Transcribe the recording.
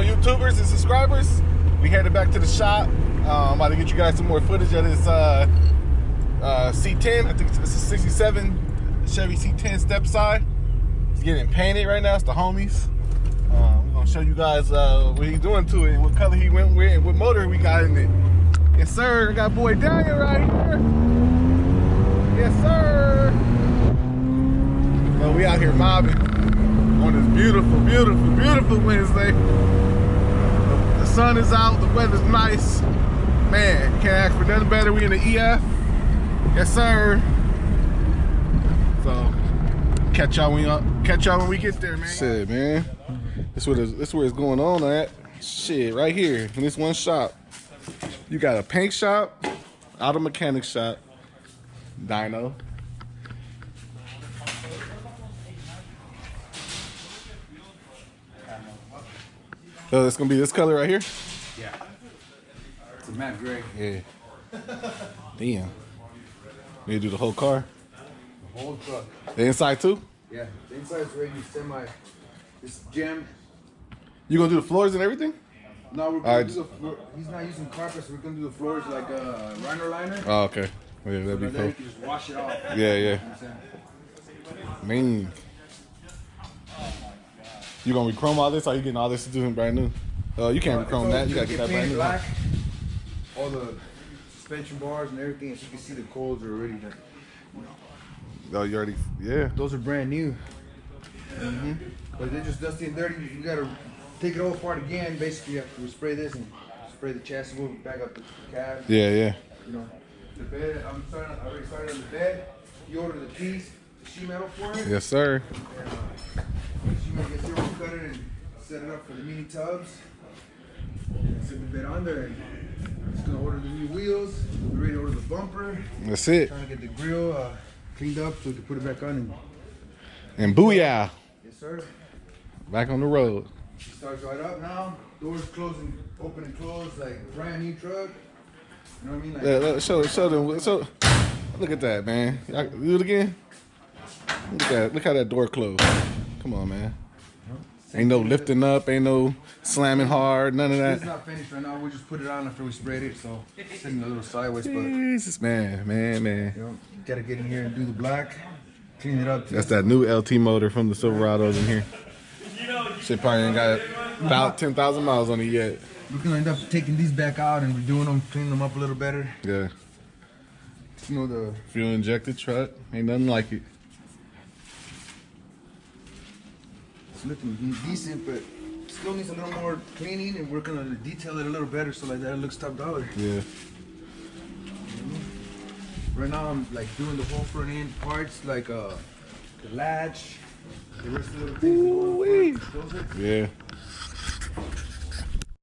on, YouTubers and subscribers? We headed back to the shop. I'm about to get you guys some more footage of this C10. I think it's a 67 Chevy C10 step side. It's getting painted right now. It's the homies. We're gonna show you guys what he's doing to it and what color he went with and what motor we got in it. Yes, sir. I got boy Daniel right here. Yes, sir. So we out here mobbing on this beautiful, beautiful, beautiful Wednesday. The sun is out, the weather's nice. Man, can't ask for nothing better. We in the EF. Yes, sir. So catch y'all when we get there, man. Shit, man. This where it's going on at. Shit, right here in this one shop. You got a paint shop, auto mechanic shop, dyno. So it's gonna be this color right here? Yeah. It's a matte gray. Yeah. Damn. You do the whole car? The whole truck. The inside too? Yeah. The inside's ready semi. It's jammed. You gonna do the floors and everything? No, we're gonna do the floor. He's not using carpet, so we're gonna do the floors like a rhino liner. Oh, okay. Yeah, that'd be cool. You can just wash it off. Yeah, yeah. Man. You gonna re-chrome all this, or you getting all this to do brand new? You can't re-chrome that. You gotta get that brand new. Black. All the suspension bars and everything, as you can see, the coils are already done. Oh, you already, yeah. Those are brand new. But they're just dusty and dirty. You gotta take it all apart again. Basically, you have to spray this and spray the chassis, move it back up the cab. Yeah, yeah. You know, the bed. I already started on the bed. You order the piece, the sheet metal for it. Yes, sir. And sheet metal gets zero cut it and set it up for the mini tubs. Set the bed on there. Just gonna order the new wheels. We're ready to order the bumper. That's it. Trying to get the grill cleaned up so we can put it back on. And booyah. Yes, sir. Back on the road. Starts right up now. Doors closing, open and close like brand new truck. You know what I mean? Like, Yeah, show them. So, look at that, man. Y'all do it again. Look at that. Look how that door closed. Come on, man. Ain't no lifting up. Ain't no slamming hard. None of that. It's not finished right now. We just put it on after we sprayed it, so it's sitting a little sideways. But Jesus, man. you know, gotta get in here and do the black, clean it up. That's that new LT motor from the Silverados in here. Shit probably ain't got about 10,000 miles on it yet. We're gonna end up taking these back out and redoing them, cleaning them up a little better. Yeah. You know, the Fuel injected truck. Ain't nothing like it. it's looking decent, but still needs a little more cleaning, and we're gonna detail it a little better so like that it looks top dollar. Yeah. Right now I'm like doing the whole front end parts, like the latch, the rest of the things. Yeah.